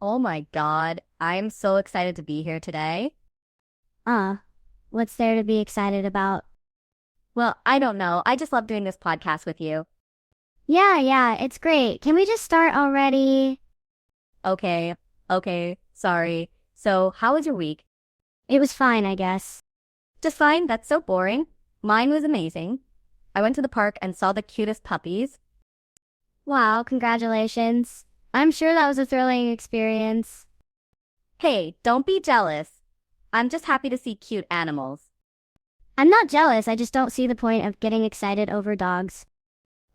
Oh my God, I'm so excited to be here today. Uh, what's there to be excited about? Well, I don't know. I just love doing this podcast with you. Yeah, it's great. Can we just start already? Okay, okay, sorry. So, how was your week? It was fine, I guess. Just fine. That's so boring. Mine was amazing. I went to the park and saw the cutest puppies. Wow, congratulations. I'm sure that was a thrilling experience. Hey, don't be jealous. I'm just happy to see cute animals. I'm not jealous, I just don't see the point of getting excited over dogs.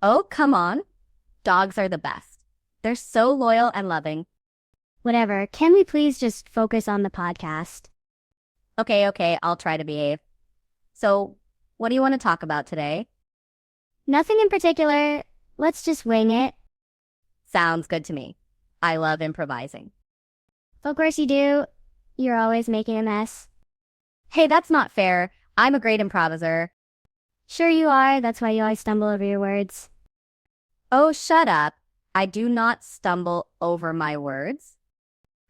Oh, come on. Dogs are the best. They're so loyal and loving. Whatever, can we please just focus on the podcast? Okay, I'll try to behave. So, what do you want to talk about today? Nothing in particular. Let's just wing it. Sounds good to me. I love improvising. Of course you do. You're always making a mess. Hey, that's not fair. I'm a great improviser. Sure you are, that's why you always stumble over your words. Oh, shut up. I do not stumble over my words.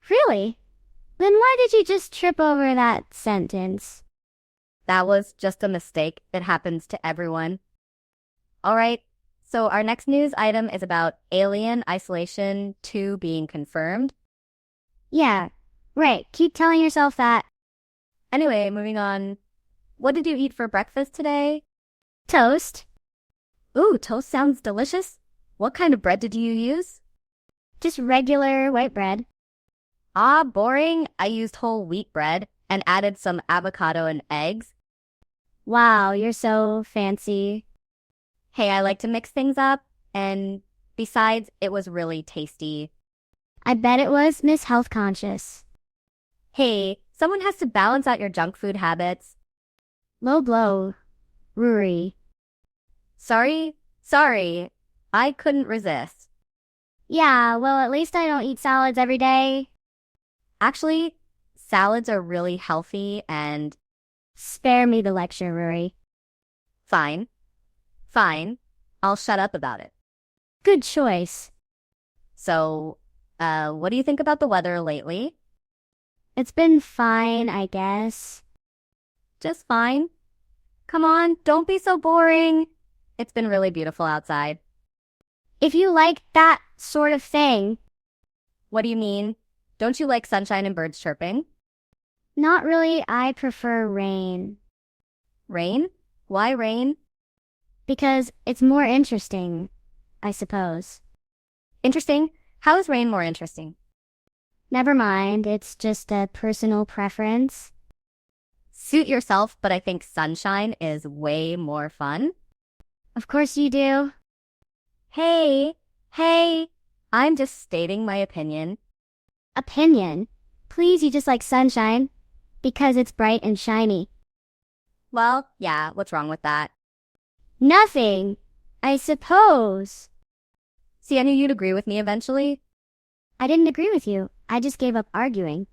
Really? Then why did you just trip over that sentence? That was just a mistake. It happens to everyone. All right. So our next news item is about Alien Isolation 2 being confirmed. Yeah, right. Keep telling yourself that. Anyway, moving on. What did you eat for breakfast today? Toast. Ooh, toast sounds delicious. What kind of bread did you use? Just regular white bread. Ah, boring. I used whole wheat bread and added some avocado and eggs. Wow, you're so fancy. Hey, I like to mix things up, and besides, it was really tasty. I bet it was Miss Health Conscious. Hey, someone has to balance out your junk food habits. Low blow. Ruri. Sorry. I couldn't resist. Yeah, well, at least I don't eat salads every day. Actually, salads are really healthy and Spare me the lecture, Ruri. fine. Fine. I'll shut up about it. Good choice. So, what do you think about the weather lately? It's been fine, I guess. Just fine. Come on, don't be so boring. It's been really beautiful outside. If you like that sort of thing. What do you mean? Don't you like sunshine and birds chirping? Not really, I prefer rain. Rain? Why rain? Because it's more interesting, I suppose. Interesting? How is rain more interesting? Never mind, it's just a personal preference. Suit yourself, but I think sunshine is way more fun. Of course you do. Hey, I'm just stating my opinion. Opinion. Please, you just like sunshine. Because it's bright and shiny. Well, yeah, what's wrong with that? Nothing, I suppose. See, I knew you'd agree with me eventually. I didn't agree with you. I just gave up arguing.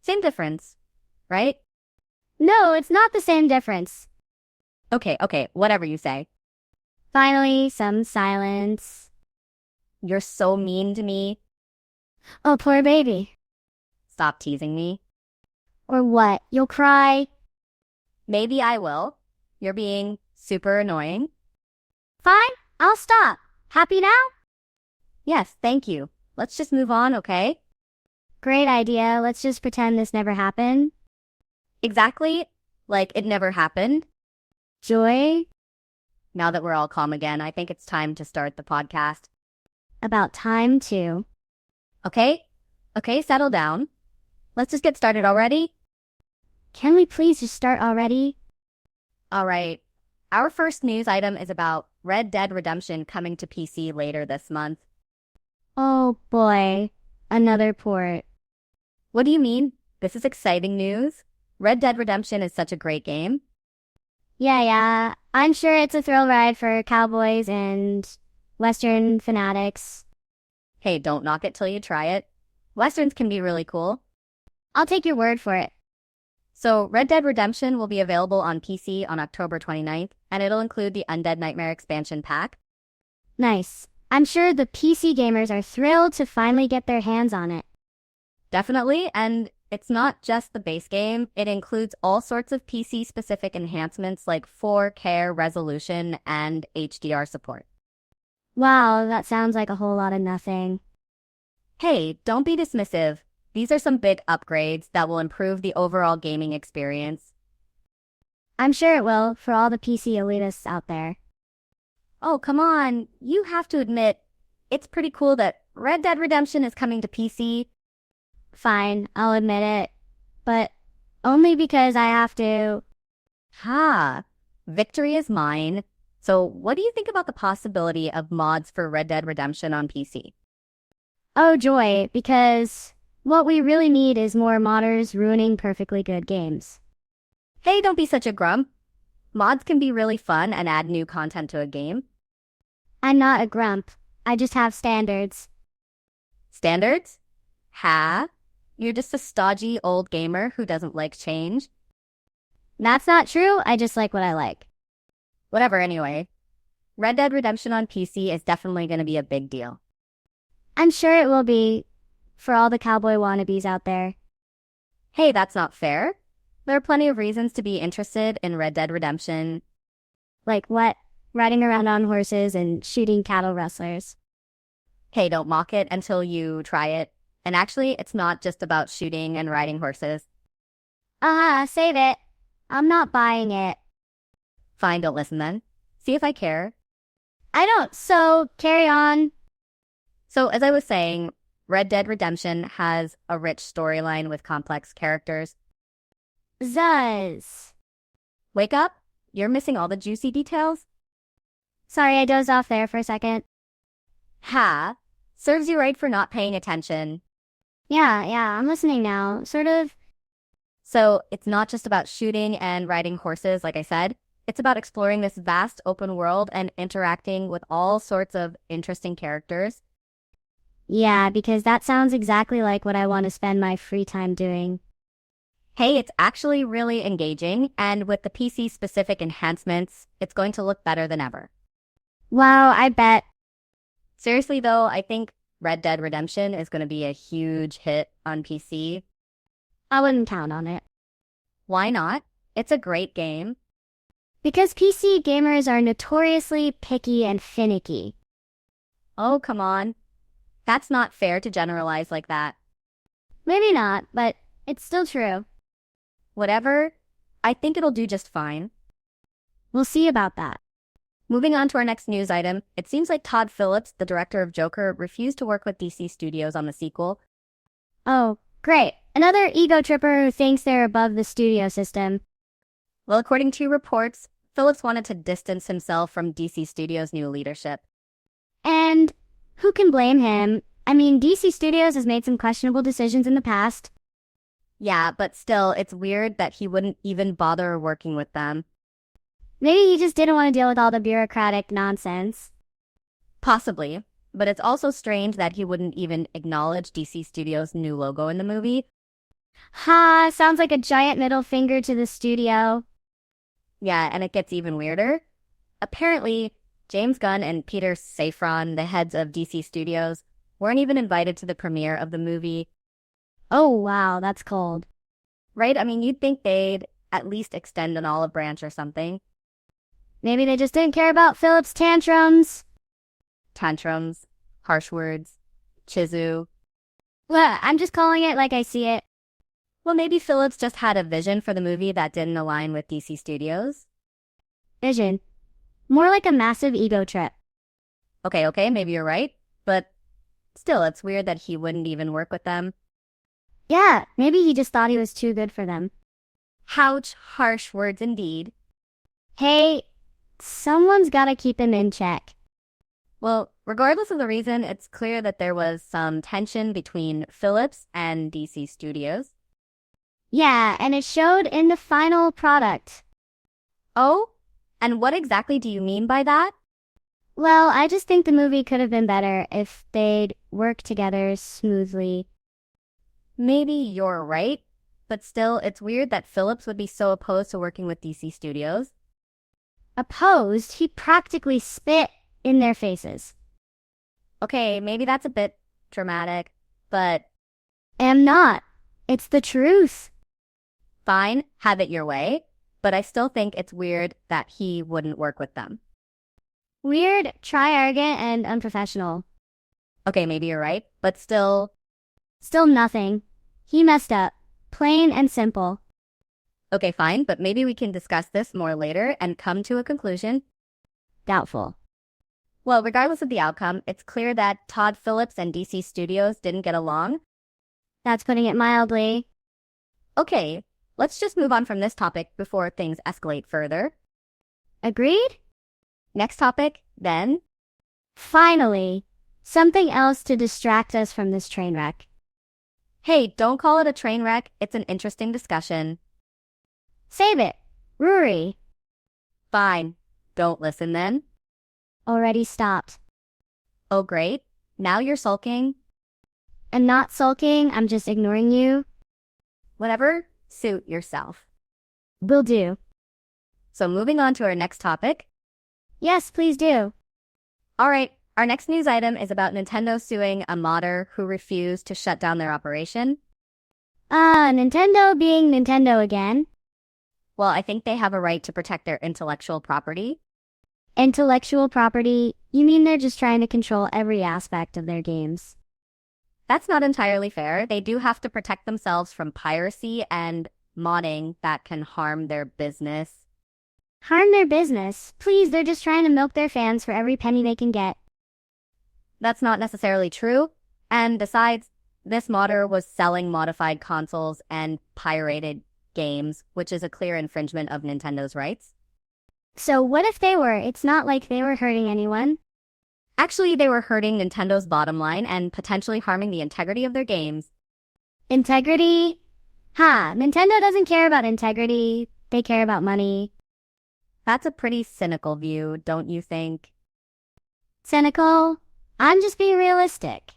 Same difference, right? No, it's not the same difference. Okay, whatever you say. Finally, some silence. You're so mean to me. Oh, poor baby. Stop teasing me. Or what? You'll cry? Maybe I will. You're being super annoying. Fine, I'll stop. Happy now? Yes, thank you. Let's just move on, okay? Great idea. Let's just pretend this never happened. Exactly. Like it never happened. Joy? Now that we're all calm again, I think it's time to start the podcast. About time, too. Okay, settle down. Let's just get started already. Can we please just start already? All right. Our first news item is about Red Dead Redemption coming to PC later this month. Oh boy, another port. What do you mean? This is exciting news. Red Dead Redemption is such a great game. Yeah, I'm sure it's a thrill ride for cowboys and Western fanatics. Hey, don't knock it till you try it. Westerns can be really cool. I'll take your word for it. So, Red Dead Redemption will be available on PC on October 29th, and it'll include the Undead Nightmare expansion pack. Nice. I'm sure the PC gamers are thrilled to finally get their hands on it. Definitely, and it's not just the base game. It includes all sorts of PC-specific enhancements like 4K resolution and HDR support. Wow, that sounds like a whole lot of nothing. Hey, don't be dismissive. These are some big upgrades that will improve the overall gaming experience. I'm sure it will for all the PC elitists out there. Oh, come on. You have to admit, it's pretty cool that Red Dead Redemption is coming to PC. Fine, I'll admit it. But only because I have to. Ha! Victory is mine. So, what do you think about the possibility of mods for Red Dead Redemption on PC? Oh joy, because what we really need is more modders ruining perfectly good games. Hey, don't be such a grump. Mods can be really fun and add new content to a game. I'm not a grump. I just have standards. Standards? Ha? You're just a stodgy old gamer who doesn't like change. That's not true. I just like what I like. Whatever, anyway. Red Dead Redemption on PC is definitely going to be a big deal. I'm sure it will be for all the cowboy wannabes out there. Hey, that's not fair. There are plenty of reasons to be interested in Red Dead Redemption. Like what? Riding around on horses and shooting cattle rustlers. Hey, don't mock it until you try it. And actually, it's not just about shooting and riding horses. Save it. I'm not buying it. Fine, don't listen then. See if I care. I don't, so carry on. So, as I was saying, Red Dead Redemption has a rich storyline with complex characters. Zuzz. Wake up? You're missing all the juicy details? Sorry, I dozed off there for a second. Ha! Serves you right for not paying attention. Yeah, I'm listening now. Sort of. So, it's not just about shooting and riding horses, like I said. It's about exploring this vast open world and interacting with all sorts of interesting characters. Yeah, because that sounds exactly like what I want to spend my free time doing. Hey, it's actually really engaging, and with the PC-specific enhancements, it's going to look better than ever. Wow, I bet. Seriously, though, I think Red Dead Redemption is going to be a huge hit on PC. I wouldn't count on it. Why not? It's a great game. Because PC gamers are notoriously picky and finicky. Oh, come on. That's not fair to generalize like that. Maybe not, but it's still true. Whatever, I think it'll do just fine. We'll see about that. Moving on to our next news item, it seems like Todd Phillips, the director of Joker, refused to work with DC Studios on the sequel. Oh, great. Another ego tripper who thinks they're above the studio system. Well, according to reports, Phillips wanted to distance himself from DC Studios' new leadership. And who can blame him? I mean, DC Studios has made some questionable decisions in the past. Yeah, but still, it's weird that he wouldn't even bother working with them. Maybe he just didn't want to deal with all the bureaucratic nonsense. Possibly, but it's also strange that he wouldn't even acknowledge DC Studios' new logo in the movie. Ha, sounds like a giant middle finger to the studio. Yeah, and it gets even weirder. Apparently, James Gunn and Peter Safran, the heads of DC Studios, weren't even invited to the premiere of the movie. Oh, wow, that's cold. Right? I mean, you'd think they'd at least extend an olive branch or something. Maybe they just didn't care about Philip's tantrums. Tantrums, harsh words, Chizu. Well, I'm just calling it like I see it. Well, maybe Phillips just had a vision for the movie that didn't align with DC Studios. Vision. More like a massive ego trip. Okay, maybe you're right. But still, it's weird that he wouldn't even work with them. Yeah, maybe he just thought he was too good for them. Ouch, harsh words indeed. Hey, someone's gotta keep him in check. Well, regardless of the reason, it's clear that there was some tension between Phillips and DC Studios. Yeah, and it showed in the final product. Oh? And what exactly do you mean by that? Well, I just think the movie could have been better if they'd worked together smoothly. Maybe you're right, but still, it's weird that Phillips would be so opposed to working with DC Studios. Opposed, he practically spit in their faces. Okay, maybe that's a bit dramatic, but Am not. It's the truth. Fine, have it your way, but I still think it's weird that he wouldn't work with them. Weird, try-arrogant, and unprofessional. Okay, maybe you're right, but still, Still nothing. He messed up. Plain and simple. okay, fine, but maybe we can discuss this more later and come to a conclusion. Doubtful. Well, regardless of the outcome, it's clear that Todd Phillips and DC Studios didn't get along. That's putting it mildly. Okay, let's just move on from this topic before things escalate further. Agreed? Next topic, then. Finally, something else to distract us from this train wreck. Hey, don't call it a train wreck. It's an interesting discussion. Save it. Ruri. Fine. Don't listen then. Already stopped. Oh, great. Now you're sulking. I'm not sulking, I'm just ignoring you. Whatever, suit yourself. Will do. So moving on to our next topic. Yes, please do. All right, our next news item is about Nintendo suing a modder who refused to shut down their operation. Nintendo being Nintendo again. Well, I think they have a right to protect their intellectual property. Intellectual property, you mean they're just trying to control every aspect of their games. That's not entirely fair. They do have to protect themselves from piracy and modding that can harm their business. Harm their business. Please, they're just trying to milk their fans for every penny they can get. That's not necessarily true. And besides, this modder was selling modified consoles and pirated games, which is a clear infringement of Nintendo's rights. So what if they were? It's not like they were hurting anyone. Actually, they were hurting Nintendo's bottom line and potentially harming the integrity of their games. Integrity? Nintendo doesn't care about integrity. They care about money. That's a pretty cynical view, don't you think? Cynical? I'm just being realistic.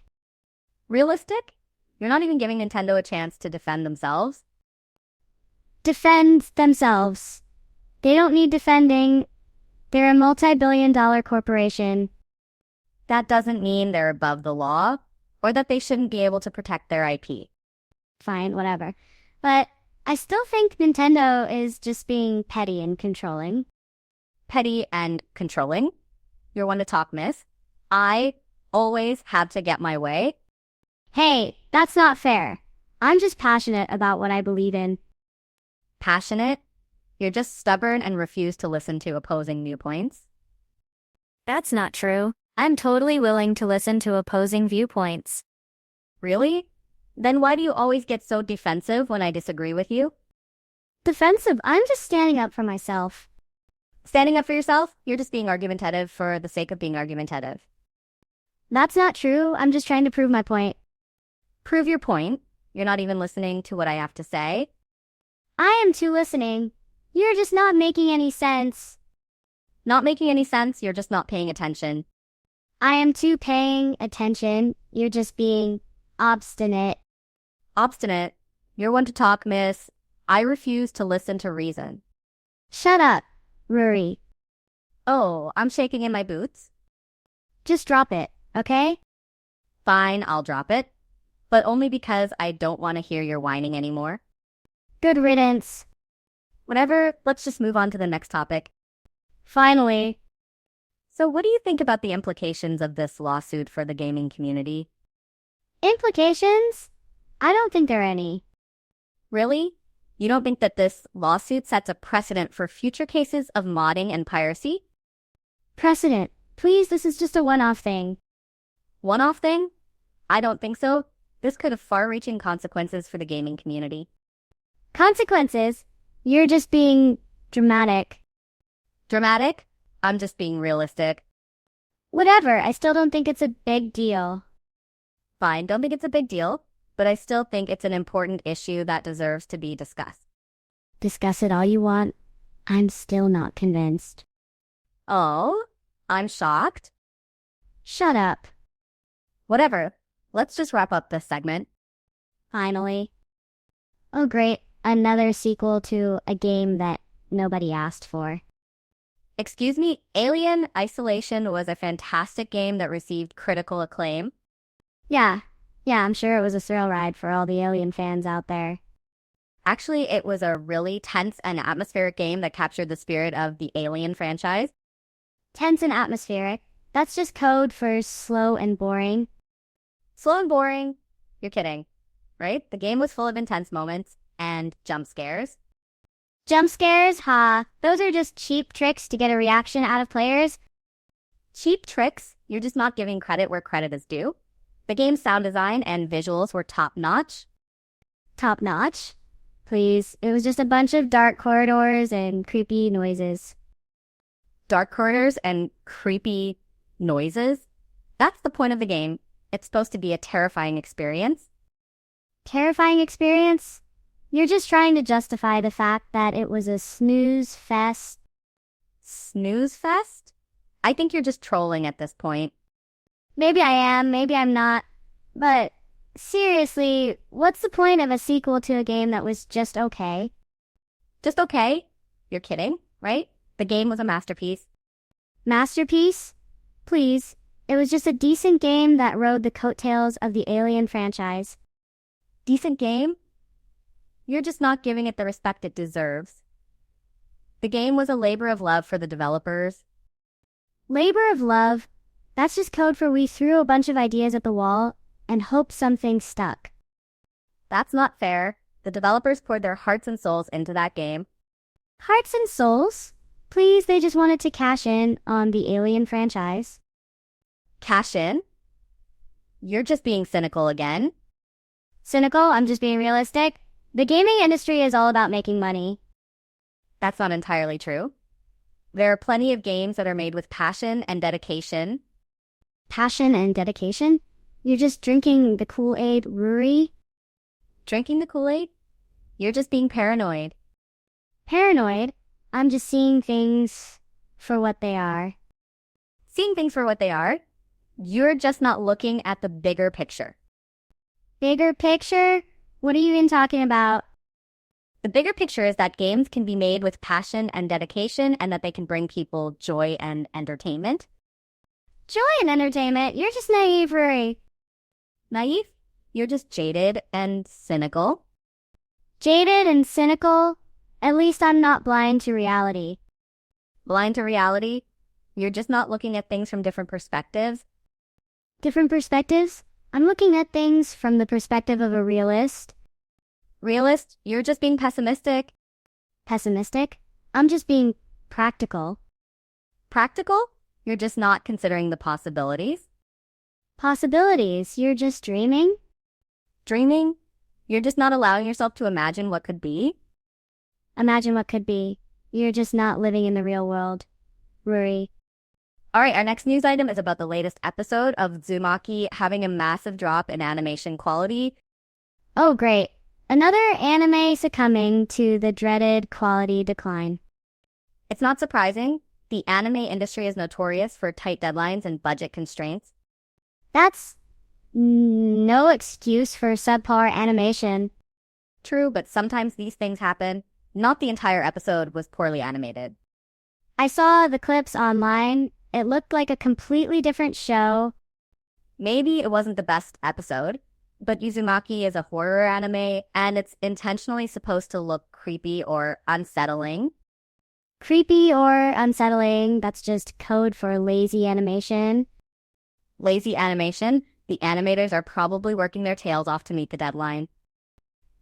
Realistic? You're not even giving Nintendo a chance to defend themselves. Defend themselves. They don't need defending. They're a multi-billion-dollar corporation. That doesn't mean they're above the law, or that they shouldn't be able to protect their IP. Fine, whatever. But I still think Nintendo is just being petty and controlling. Petty and controlling? You're one to talk, miss. I always have to get my way. Hey, that's not fair. I'm just passionate about what I believe in. Passionate? You're just stubborn and refuse to listen to opposing viewpoints. That's not true. I'm totally willing to listen to opposing viewpoints. Really? Then why do you always get so defensive when I disagree with you? Defensive? I'm just standing up for myself. Standing up for yourself? You're just being argumentative for the sake of being argumentative. That's not true. I'm just trying to prove my point. Prove your point. You're not even listening to what I have to say. I am too listening. You're just not making any sense. Not making any sense, you're just not paying attention. I am too paying attention. You're just being obstinate. Obstinate? You're one to talk, miss. I refuse to listen to reason. Shut up, Ruri. Oh, I'm shaking in my boots? Just drop it, okay? Fine, I'll drop it. But only because I don't want to hear your whining anymore. Good riddance. Whatever, let's just move on to the next topic. Finally. So what do you think about the implications of this lawsuit for the gaming community? Implications? I don't think there are any. Really? You don't think that this lawsuit sets a precedent for future cases of modding and piracy? Precedent. Please, this is just a one-off thing. One-off thing? I don't think so. This could have far-reaching consequences for the gaming community. Consequences? You're just being dramatic. Dramatic? I'm just being realistic. Whatever, I still don't think it's a big deal. Fine, don't think it's a big deal, but I still think it's an important issue that deserves to be discussed. Discuss it all you want. I'm still not convinced. Oh, I'm shocked. Shut up. Whatever. Let's just wrap up this segment. Finally. Oh great, another sequel to a game that nobody asked for. Excuse me, Alien Isolation was a fantastic game that received critical acclaim. Yeah, Yeah, I'm sure it was a thrill ride for all the Alien fans out there. Actually, it was a really tense and atmospheric game that captured the spirit of the Alien franchise. Tense and atmospheric. That's just code for slow and boring. Slow and boring? You're kidding, right? The game was full of intense moments and jump scares. Jump scares, ha. Those are just cheap tricks to get a reaction out of players. Cheap tricks? You're just not giving credit where credit is due. The game's sound design and visuals were top-notch. Top-notch? Please, it was just a bunch of dark corridors and creepy noises. Dark corridors and creepy noises? That's the point of the game. It's supposed to be a terrifying experience. Terrifying experience? You're just trying to justify the fact that it was a snooze fest. Snooze fest? I think you're just trolling at this point. Maybe I am, maybe I'm not. But seriously, what's the point of a sequel to a game that was just okay? Just okay? You're kidding, right? The game was a masterpiece. Masterpiece? Please, it was just a decent game that rode the coattails of the Alien franchise. Decent game? You're just not giving it the respect it deserves. The game was a labor of love for the developers. Labor of love? That's just code for we threw a bunch of ideas at the wall and hoped something stuck. That's not fair. The developers poured their hearts and souls into that game. Hearts and souls? Please, they just wanted to cash in on the Alien franchise. Cash in? You're just being cynical again. Cynical? I'm just being realistic. The gaming industry is all about making money. That's not entirely true. There are plenty of games that are made with passion and dedication. Passion and dedication? You're just drinking the Kool-Aid, Ruri? Drinking the Kool-Aid? You're just being paranoid. Paranoid? I'm just seeing things for what they are. Seeing things for what they are? You're just not looking at the bigger picture. Bigger picture? What are you even talking about? The bigger picture is that games can be made with passion and dedication and that they can bring people joy and entertainment. Joy and entertainment? You're just naive, Ruri. Naive? You're just jaded and cynical. Jaded and cynical? At least I'm not blind to reality. Blind to reality? You're just not looking at things from different perspectives. Different perspectives? I'm looking at things from the perspective of a realist. Realist? You're just being pessimistic. Pessimistic? I'm just being practical. Practical? You're just not considering the possibilities. Possibilities? You're just dreaming? Dreaming? You're just not allowing yourself to imagine what could be. Imagine what could be. You're just not living in the real world. Ruri. All right, our next news item is about the latest episode of Uzumaki having a massive drop in animation quality. Oh, great. Another anime succumbing to the dreaded quality decline. It's not surprising. The anime industry is notorious for tight deadlines and budget constraints. That's no excuse for subpar animation. True, but sometimes these things happen. Not the entire episode was poorly animated. I saw the clips online. It looked like a completely different show. Maybe it wasn't the best episode, but Uzumaki is a horror anime, and it's intentionally supposed to look creepy or unsettling. Creepy or unsettling, that's just code for lazy animation. Lazy animation? The animators are probably working their tails off to meet the deadline.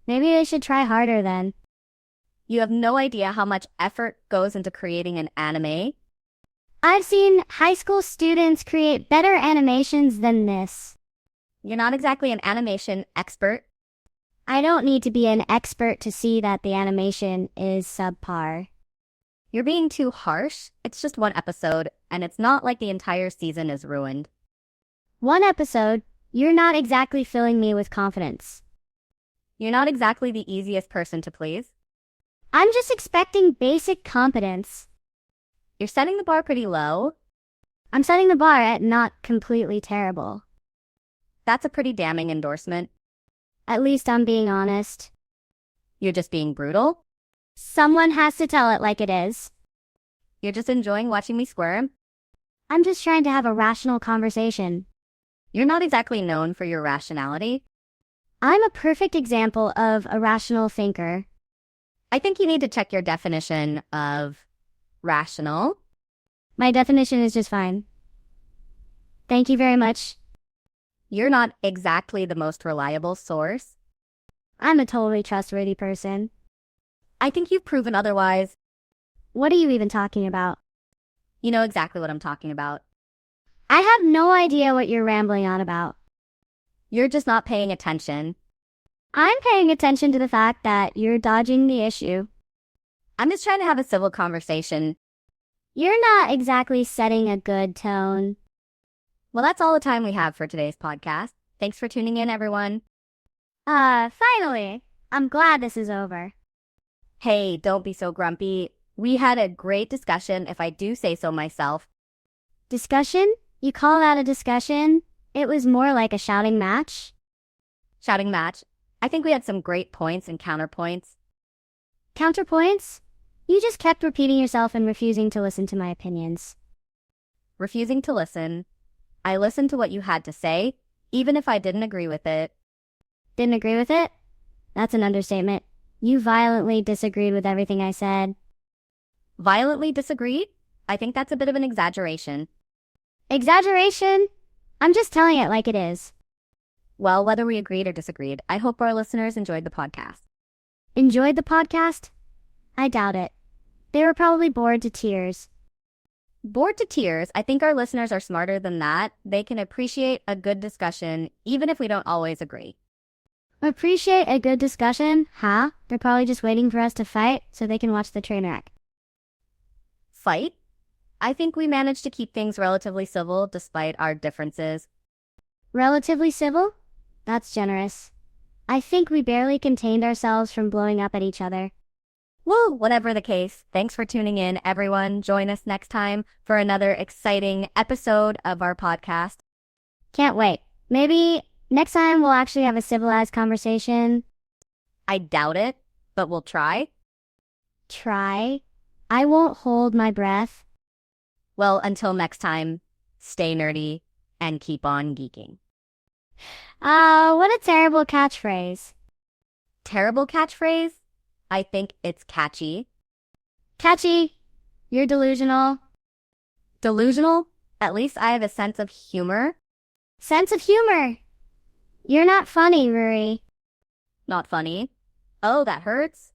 Maybe they should try harder then. You have no idea how much effort goes into creating an anime. I've seen high school students create better animations than this. You're not exactly an animation expert. I don't need to be an expert to see that the animation is subpar. You're being too harsh. It's just one episode, and it's not like the entire season is ruined. One episode? You're not exactly filling me with confidence. You're not exactly the easiest person to please. I'm just expecting basic competence. You're setting the bar pretty low. I'm setting the bar at not completely terrible. That's a pretty damning endorsement. At least I'm being honest. You're just being brutal. Someone has to tell it like it is. You're just enjoying watching me squirm. I'm just trying to have a rational conversation. You're not exactly known for your rationality. I'm a perfect example of a rational thinker. I think you need to check your definition of rational. My definition is just fine. Thank you very much. You're not exactly the most reliable source. I'm a totally trustworthy person. I think you've proven otherwise. What are you even talking about? You know exactly what I'm talking about. I have no idea what you're rambling on about. You're just not paying attention. I'm paying attention to the fact that you're dodging the issue. I'm just trying to have a civil conversation. You're not exactly setting a good tone. Well, that's all the time we have for today's podcast. Thanks for tuning in, everyone. Finally. I'm glad this is over. Hey, don't be so grumpy. We had a great discussion, if I do say so myself. Discussion? You call that a discussion? It was more like a shouting match. Shouting match. I think we had some great points and counterpoints. Counterpoints? You just kept repeating yourself and refusing to listen to my opinions. Refusing to listen. I listened to what you had to say, even if I didn't agree with it. Didn't agree with it? That's an understatement. You violently disagreed with everything I said. Violently disagreed? I think that's a bit of an exaggeration. Exaggeration? I'm just telling it like it is. Well, whether we agreed or disagreed, I hope our listeners enjoyed the podcast. Enjoyed the podcast? I doubt it. They were probably bored to tears. Bored to tears, I think our listeners are smarter than that. They can appreciate a good discussion, even if we don't always agree. Appreciate a good discussion? Huh? They're probably just waiting for us to fight so they can watch the train wreck. Fight? I think we managed to keep things relatively civil despite our differences. Relatively civil? That's generous. I think we barely contained ourselves from blowing up at each other. Well, whatever the case, thanks for tuning in, everyone. Join us next time for another exciting episode of our podcast. Can't wait. Maybe next time we'll actually have a civilized conversation. I doubt it, but we'll try. Try? I won't hold my breath. Well, until next time, stay nerdy and keep on geeking. What a terrible catchphrase. Terrible catchphrase? I think it's catchy. Catchy. You're delusional. Delusional? At least I have a sense of humor. Sense of humor. You're not funny, Ruri. Not funny. Oh, that hurts.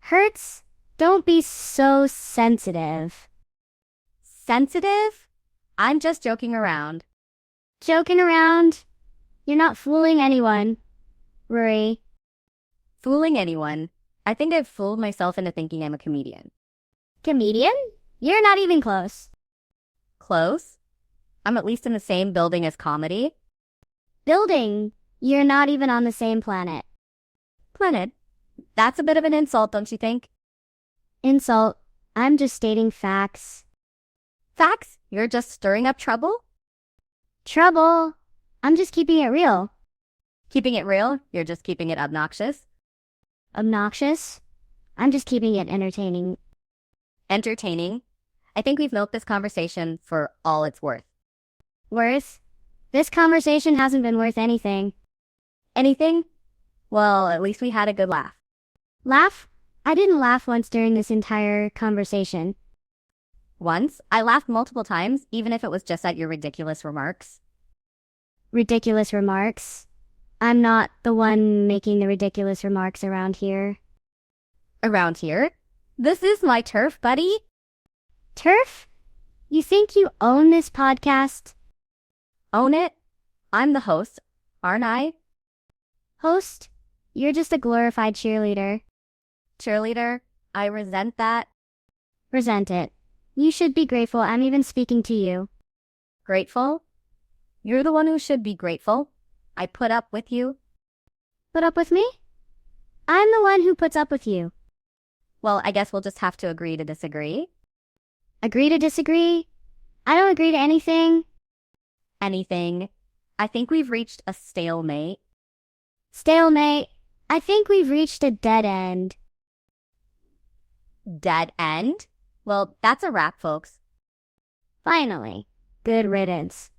Hurts? Don't be so sensitive. Sensitive? I'm just joking around. Joking around? You're not fooling anyone, Ruri. Fooling anyone? I think I've fooled myself into thinking I'm a comedian. Comedian? You're not even close. Close? I'm at least in the same building as comedy. Building? You're not even on the same planet. Planet? That's a bit of an insult, don't you think? Insult. I'm just stating facts. Facts? You're just stirring up trouble? Trouble? I'm just keeping it real. Keeping it real? You're just keeping it obnoxious? Obnoxious? I'm just keeping it entertaining. Entertaining? I think we've milked this conversation for all it's worth. Worth? This conversation hasn't been worth anything. Anything? Well, at least we had a good laugh. Laugh? I didn't laugh once during this entire conversation. Once? I laughed multiple times, even if it was just at your ridiculous remarks. Ridiculous remarks? I'm not the one making the ridiculous remarks around here. Around here? This is my turf, buddy. Turf? You think you own this podcast? Own it? I'm the host, aren't I? Host? You're just a glorified cheerleader. Cheerleader? I resent that. Resent it. You should be grateful I'm even speaking to you. Grateful? You're the one who should be grateful. I put up with you. Put up with me? I'm the one who puts up with you. Well, I guess we'll just have to agree to disagree. Agree to disagree? I don't agree to anything. Anything. I think we've reached a stalemate. Stalemate? I think we've reached a dead end. Dead end? Well, that's a wrap, folks. Finally. Good riddance.